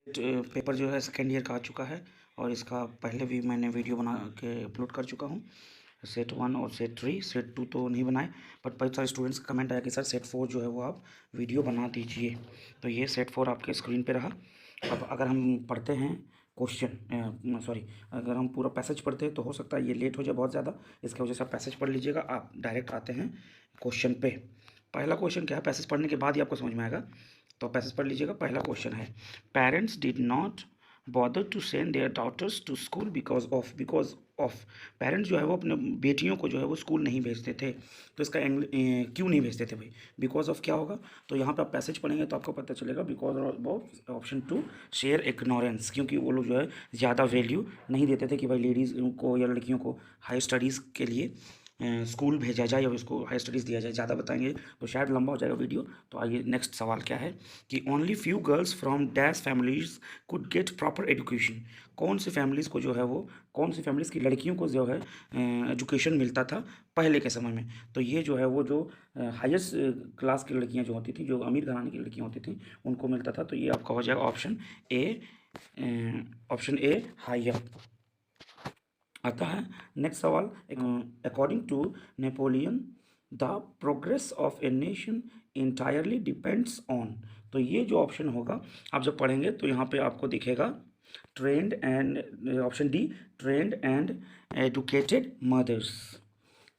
Paper जो है second year का आ चुका है और इसका पहले भी मैंने वीडियो बना के अपलोड कर चुका हूँ। सेट 1 और सेट 3, सेट 2 तो नहीं बनाए, बट बहुत सारे स्टूडेंट्स का कमेंट आया कि सर सेट 4 जो है वो आप वीडियो बना दीजिए। तो ये सेट 4 आपके स्क्रीन पे रहा। अब अगर हम पढ़ते हैं क्वेश्चन, सॉरी, अगर हम पूरा पैसेज पढ़ते हैं तो हो सकता है ये लेट हो जाए बहुत ज़्यादा, इसकी वजह से आप पैसेज पढ़ लीजिएगा। आप डायरेक्ट आते हैं क्वेश्चन पे। पहला क्वेश्चन क्या है, पैसेज पढ़ने के बाद ही आपको समझ में आएगा, तो पैसेज पढ़ लीजिएगा। पहला क्वेश्चन है, parents did not bother to send their daughters to school because of parents जो है वो अपने बेटियों को जो है वो स्कूल नहीं भेजते थे। तो इसका क्यों नहीं भेजते थे भाई, बिकॉज ऑफ क्या होगा, तो यहाँ पे आप पैसेज पढ़ेंगे तो आपको पता चलेगा because of option 2 share ignorance, क्योंकि वो लोग जो है ज़्यादा वैल्यू नहीं देते थे कि भाई लेडीज़ को या लड़कियों को हाई स्टडीज़ के लिए स्कूल भेजा जाए या उसको हाई स्टडीज़ दिया जाए। ज़्यादा बताएंगे तो शायद लंबा हो जाएगा वीडियो। तो आइए नेक्स्ट सवाल क्या है कि only few girls from dash families could get proper education. कौन सी फैमिलीज़ को जो है वो, कौन सी फैमिलीज़ की लड़कियों को जो है एजुकेशन मिलता था पहले के समय में। तो ये जो है वो जो हाईएस्ट क्लास की लड़कियां जो होती थी, जो अमीर घराने की लड़कियां होती थी, उनको मिलता था। तो ये आपका हो जाएगा ऑप्शन ए हायर आता है। नेक्स्ट सवाल, according to Napoleon the progress of a nation entirely depends on. तो ये जो ऑप्शन होगा आप जब पढ़ेंगे तो यहाँ पे आपको दिखेगा trained and, option D, trained and educated mothers.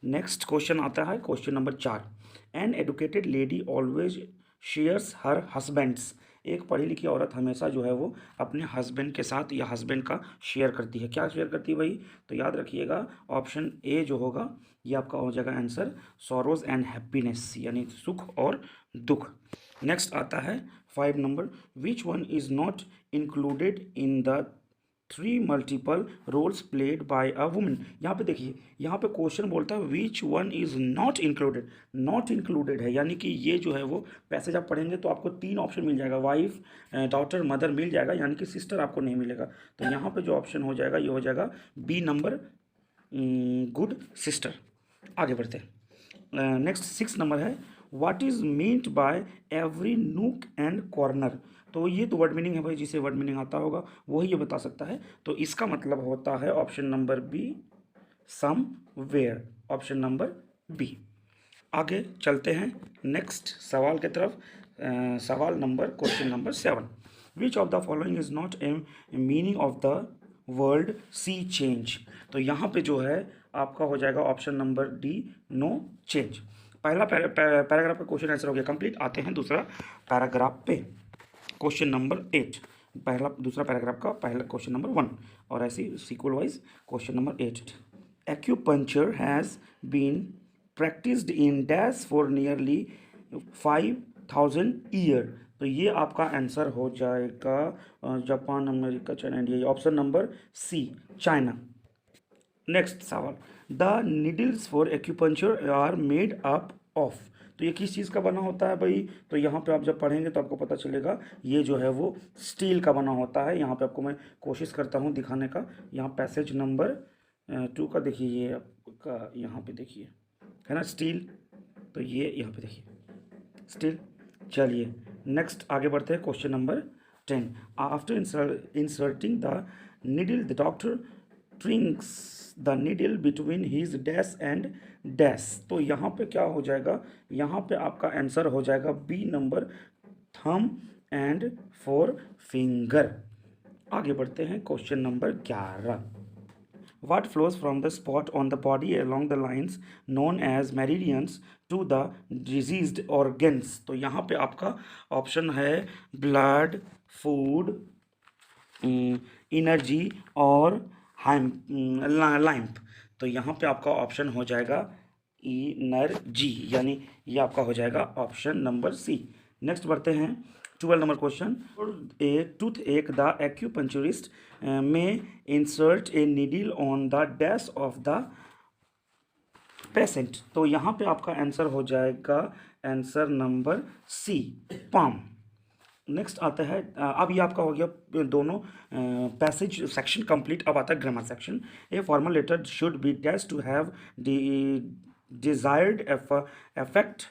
Next question आता है question number 4, an educated lady always shares her husbands. एक पढ़ी लिखी औरत हमेशा जो है वो अपने हस्बैंड के साथ या हस्बैंड का शेयर करती है। क्या शेयर करती है भाई, तो याद रखिएगा ऑप्शन ए जो होगा ये आपका हो जाएगा आंसर, सॉरोज एंड हैप्पीनेस, यानी सुख और दुख। नेक्स्ट आता है 5 नंबर, which one is not included in the 3 multiple roles played by a woman. यहाँ पे देखिए, यहाँ पे क्वेश्चन बोलता है which one is not included. Not included है यानी कि ये जो है वो पैसेज आप पढ़ेंगे तो आपको 3 ऑप्शन मिल जाएगा, वाइफ, डॉटर, मदर मिल जाएगा, यानी कि सिस्टर आपको नहीं मिलेगा। तो यहाँ पे जो ऑप्शन हो जाएगा ये हो जाएगा बी नंबर, गुड सिस्टर। आगे बढ़ते हैं। नेक्स्ट 6 नंबर है, what is meant by every nook and corner. तो ये तो वर्ड मीनिंग है भाई, जिसे वर्ड मीनिंग आता होगा वही ये बता सकता है। तो इसका मतलब होता है option number B, somewhere, option number B. आगे चलते हैं नेक्स्ट सवाल की तरफ। सवाल नंबर, question number 7, which of the following is not a meaning of the world sea change. तो यहाँ पे जो है आपका हो जाएगा option number D, no change. पहला पैराग्राफ का क्वेश्चन आंसर हो गया कंप्लीट। आते हैं दूसरा पैराग्राफ पे, क्वेश्चन नंबर 8। पहला दूसरा पैराग्राफ का पहला क्वेश्चन नंबर 1 और ऐसी sequel wise question number 8। Acupuncture has been practised in dash for nearly 5000 year. तो ये आपका आंसर हो जाएगा Japan, America, China, India, option number C, China. Next सवाल, the needles for acupuncture are made up of. तो ये किस चीज़ का बना होता है भाई, तो यहाँ पे आप जब पढ़ेंगे तो आपको पता चलेगा ये जो है वो स्टील का बना होता है। यहाँ पे आपको मैं कोशिश करता हूँ दिखाने का। यहाँ पैसेज नंबर 2 का देखिए, ये आपका यहाँ पे देखिए है ना स्टील, तो ये यहाँ पे देखिए स्टील। चलिए नेक्स्ट आगे बढ़ते हैं question number 10। After inserting the needle the doctor drinks the needle between his dash and dash. तो यहाँ पे क्या हो जाएगा, यहाँ पे आपका आंसर हो जाएगा B number, thumb and 4 finger. आगे बढ़ते हैं question number 11। What flows from the spot on the body along the lines known as meridians to the diseased organs। तो यहाँ पे आपका ऑप्शन है ब्लड, फूड, एनर्जी और लैम्प। तो यहाँ पे आपका ऑप्शन हो जाएगा एनर्जी, यानी ये आपका हो जाएगा ऑप्शन नंबर सी। नेक्स्ट बढ़ते हैं 12 नंबर question, a toothache the acupuncturist may insert a needle on the dash of the patient. तो यहाँ पे आपका आंसर हो जाएगा answer number C, palm. Next आता है, अब ये आपका हो गया दोनों पैसेज सेक्शन कंप्लीट। अब आता है grammar section. A formal letter should be dash to have desired effect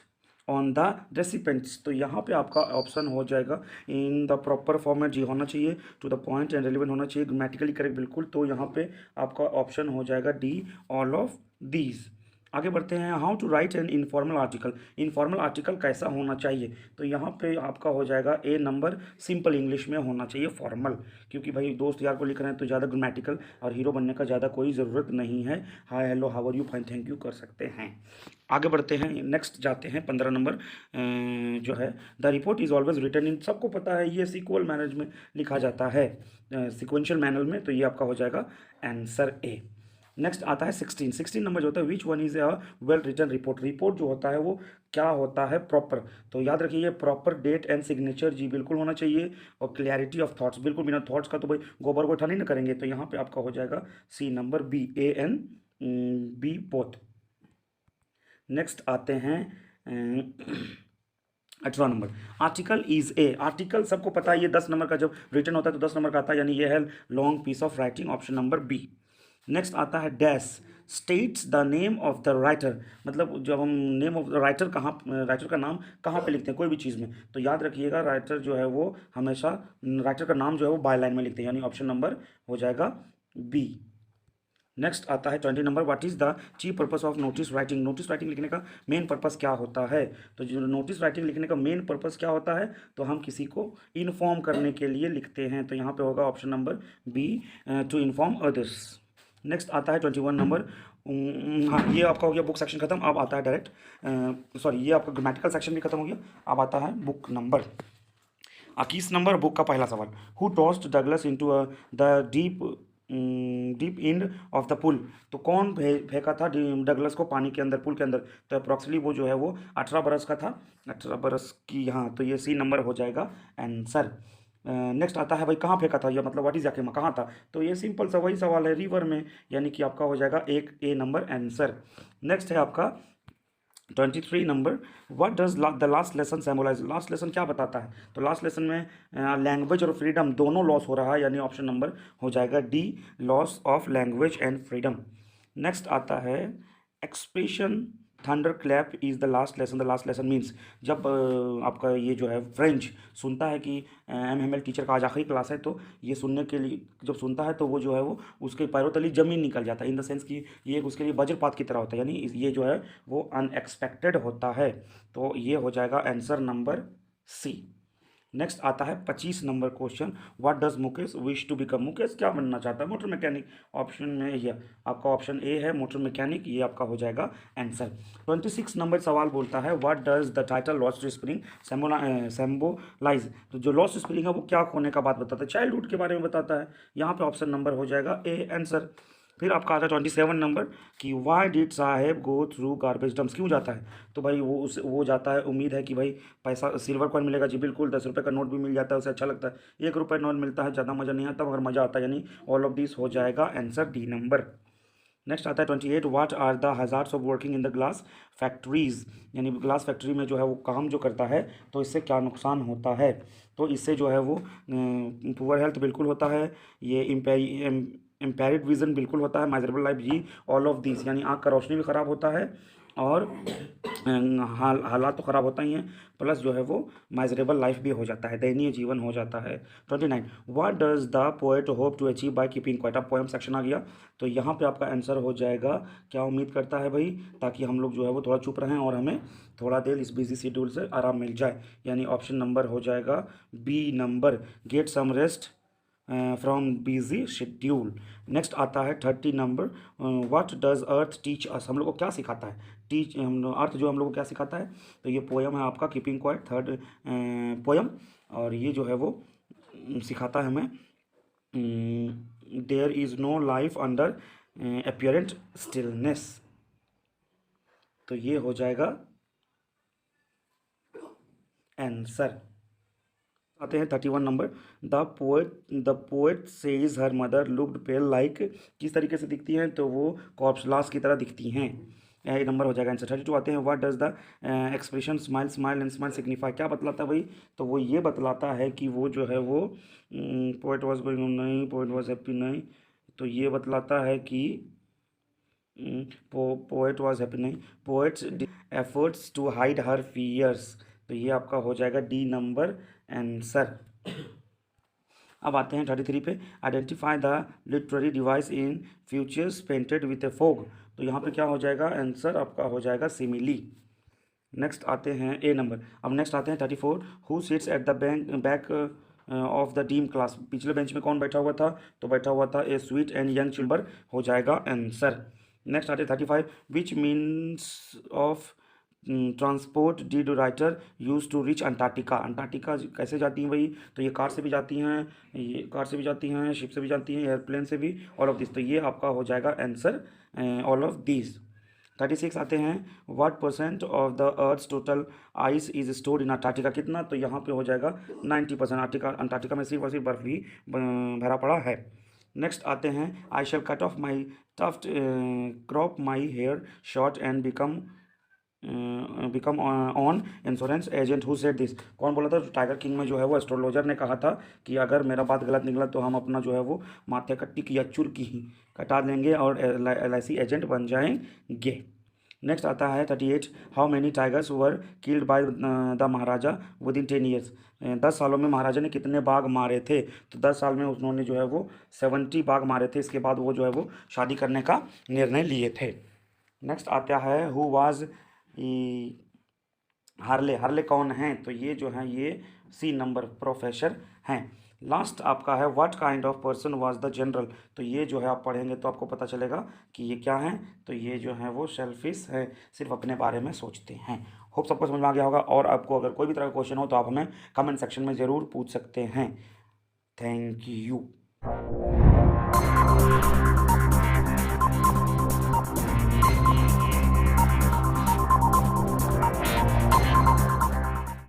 on the recipients. तो यहाँ पे आपका ऑप्शन हो जाएगा इन द प्रॉपर फॉर्मेट, जी होना चाहिए, to the point and relevant होना चाहिए, ग्रामेटिकली करेक्ट बिल्कुल। तो यहाँ पे आपका ऑप्शन हो जाएगा डी, ऑल ऑफ दीज। आगे बढ़ते हैं, how to write an informal article. Informal article कैसा होना चाहिए, तो यहाँ पे आपका हो जाएगा ए नंबर, सिंपल इंग्लिश में होना चाहिए, फॉर्मल, क्योंकि भाई दोस्त यार को लिख रहे हैं तो ज़्यादा ग्रामेटिकल और हीरो बनने का ज़्यादा कोई ज़रूरत नहीं है। Hi hello how are you fine thank you कर सकते हैं। आगे बढ़ते हैं, नेक्स्ट जाते हैं 15 नंबर, जो है the report is always written in. सबको पता है ये सीक्वल मैनेज में लिखा जाता है, सिक्वेंशियल मैनर में, तो ये आपका हो जाएगा आंसर ए। नेक्स्ट आता है 16 नंबर जो होता है, which one is a well written report. Report जो होता है वो क्या होता है, प्रॉपर। तो याद रखिए प्रॉपर डेट एंड सिग्नेचर, जी बिल्कुल होना चाहिए, और क्लैरिटी ऑफ थॉट्स, बिल्कुल बिना थॉट्स का तो भाई गोबर गोठा नहीं ना करेंगे। तो यहाँ पे आपका हो जाएगा सी number, B, A N B both. Next आते हैं 18 number, article is a. Article सबको पता है, ये 10 नंबर का जब रिटर्न होता है तो 10 नंबर का आता है, यानी ये है long piece of writing, option number B. Next आता है dash, states the name of the writer. मतलब जब हम नेम ऑफ द राइटर, कहाँ राइटर का नाम कहाँ पे लिखते हैं कोई भी चीज़ में, तो याद रखिएगा राइटर जो है वो हमेशा राइटर का नाम जो है वो बाय लाइन में लिखते हैं, यानी ऑप्शन नंबर हो जाएगा बी। नेक्स्ट आता है 20 number, what is the chief purpose of notice writing. Notice writing लिखने का मेन पर्पस क्या होता है, तो जो नोटिस राइटिंग लिखने का मेन पर्पस क्या होता है, तो हम किसी को इन्फॉर्म करने के लिए लिखते हैं, तो यहाँ पे होगा option number B, to inform others. Next आता है 21 नंबर, हाँ ये आपका हो गया बुक सेक्शन खत्म, अब आता है डायरेक्ट, सॉरी ये आपका ग्रामेटिकल सेक्शन भी खत्म हो गया, अब आता है बुक नंबर 21 नंबर, बुक का पहला सवाल, who tossed Douglas into the deep end of the pool. तो कौन फेंका था डगलस को पानी के अंदर, पुल के अंदर, तो अप्रॉक्सीमेटली वो जो है वो 18 बरस का था, 18 बरस की, हाँ तो ये सी नंबर हो जाएगा आंसर। नेक्स्ट आता है भाई कहाँ फेंका था, या मतलब व्हाट इज याकिमा, कहाँ था, तो ये सिंपल सा वही सवाल है, रिवर में, यानी कि आपका हो जाएगा एक ए नंबर आंसर। नेक्स्ट है आपका 23 नंबर, what does the last lesson symbolise. Last lesson क्या बताता है, तो लास्ट लेसन में लैंग्वेज और फ्रीडम दोनों लॉस हो रहा है, यानी ऑप्शन नंबर हो जाएगा D, loss of language and freedom. Next आता है expression thunder clap is the last lesson. The last lesson means जब आपका ये जो है फ्रेंच सुनता है कि MML टीचर का आज आखिरी क्लास है, तो ये सुनने के लिए जब सुनता है तो वो जो है वो उसके पैरों तले ज़मीन निकल जाता है, इन द सेंस कि ये उसके लिए वज्रपात की तरह होता है, यानी ये जो है वो अनएक्सपेक्टेड होता है, तो ये हो जाएगा आंसर नंबर सी। नेक्स्ट आता है 25 number question, what does Mukesh wish to become. Mukesh क्या बनना चाहता है, मोटर मैकेनिक। ऑप्शन में ये आपका ऑप्शन ए है मोटर मैकेनिक, ये आपका हो जाएगा आंसर। 26 नंबर सवाल बोलता है what does the title Lost Spring symbolise. तो जो लॉस्ट स्प्रिंग है वो क्या होने का बात बताता है, चाइल्डहुड के बारे में बताता है, यहाँ पे ऑप्शन नंबर हो जाएगा ए आंसर। फिर आपका आता है 27 नंबर कि why did Saheb go through garbage dumps, क्यों जाता है, तो भाई वो जाता है, उम्मीद है कि भाई पैसा सिल्वर कॉइन मिलेगा, जी बिल्कुल, 10 रुपये का नोट भी मिल जाता है, उसे अच्छा लगता है, 1 रुपये नोट मिलता है, ज़्यादा मज़ा नहीं आता मगर मज़ा आता है, यानी ऑल ऑफ दिस हो जाएगा आंसर डी नंबर। नेक्स्ट आता है 28, what are the hazards of working in the glass factories. यानी ग्लास फैक्ट्री में जो है वो काम जो करता है तो इससे क्या नुकसान होता है, तो इससे जो है वो पुअर हेल्थ बिल्कुल होता है, ये इम्पेयर्ड विजन बिल्कुल होता है, मेजरेबल लाइफ जी, ऑल ऑफ दिस, यानी आँख का रोशनी भी ख़राब होता है, और हालात तो ख़राब होता ही हैं, प्लस जो है वो मेजरेबल लाइफ भी हो जाता है, दयनीय जीवन हो जाता है। 29, what does the poet hope to achieve by keeping quiet. अब पोएम सेक्शन आ गया, तो यहाँ पे आपका आंसर हो जाएगा, क्या उम्मीद करता है भाई, ताकि हम लोग जो है वो थोड़ा चुप रहें और हमें थोड़ा देर इस बिजी शेड्यूल से आराम मिल जाए, यानी ऑप्शन नंबर हो जाएगा B number, get some rest from busy schedule. Next आता है 30 number, what does earth teach us. हम लोग को क्या सिखाता है, अर्थ जो हम लोग को क्या सिखाता है, तो ये पोयम है आपका कीपिंग क्वाइट, थर्ड पोयम, और ये जो है वो सिखाता है हमें there is no life under apparent stillness, तो ये हो जाएगा आंसर। आते हैं 31 number, the poet says her mother looked pale like. किस तरीके से दिखती हैं, तो वो कॉर्प्स लाश की तरह दिखती हैं, ये नंबर हो जाएगा आंसर। 32 आते हैं, what does the expression smile smile and smile signify. क्या बतलाता है भाई, तो वो ये बतलाता है कि वो जो है वो पोएट वॉज गोइंग नहीं, पोएट वॉज हैप्पी नहीं, तो ये बतलाता है कि पोएट वॉज हैप्पी नहीं, poets efforts to hide her fears, तो ये आपका हो जाएगा डी नंबर आंसर। अब आते हैं 33 पे, identify the literary device in futures painted with A fog, तो यहाँ पे क्या हो जाएगा आंसर आपका हो जाएगा सिमिली। नेक्स्ट आते हैं ए नंबर। अब नेक्स्ट आते हैं 34, who sits at the back of the dim class, पिछले बेंच में कौन बैठा हुआ था, तो बैठा हुआ था ए स्वीट एंड यंग चिल्बर, हो जाएगा आंसर। नेक्स्ट आते हैं 35, which means of transport did writer use to reach Antarctica, Antarctica कैसे जाती हैं भाई, तो ये कार से भी जाती हैं, ये कार से भी जाती हैं, शिप से भी जाती हैं, एयरप्लेन से भी, ऑल ऑफ दिस, तो ये आपका हो जाएगा आंसर ऑल ऑफ दिस। 36 आते हैं, what percent of the earth's total ice is stored in Antarctica, कितना, तो यहाँ पे हो जाएगा 90%, अंटार्कटिका में सिर्फ और सिर्फ बर्फ ही भरा पड़ा है। नेक्स्ट आते हैं, I shall cut off my tuft crop my hair short and become an insurance agent who said this, कौन बोला था, तो टाइगर किंग में जो है वो एस्ट्रोलॉजर ने कहा था कि अगर मेरा बात गलत निकला तो हम अपना जो है वो माथे का टिक या चुर्की ही कटा देंगे और LIC एजेंट बन जाएंगे। नेक्स्ट आता है 38, how many tigers were killed by the Maharaja with in 10 years, 10 सालों में महाराजा ने कितने बाघ मारे थे, तो 10 साल में उन्होंने जो है वो 70 बाघ मारे थे, इसके बाद वो जो है वो शादी करने का निर्णय लिए थे। नेक्स्ट आता है, हु वाज हार्ले कौन हैं, तो ये जो है ये सी नंबर प्रोफेसर हैं। लास्ट आपका है, what kind of person was the general, तो ये जो है आप पढ़ेंगे तो आपको पता चलेगा कि ये क्या है, तो ये जो है वो सेल्फिश है, सिर्फ अपने बारे में सोचते हैं। होप सबको समझ में आ गया होगा, और आपको अगर कोई भी तरह का क्वेश्चन हो तो आप हमें कमेंट सेक्शन में ज़रूर पूछ सकते हैं। Thank you.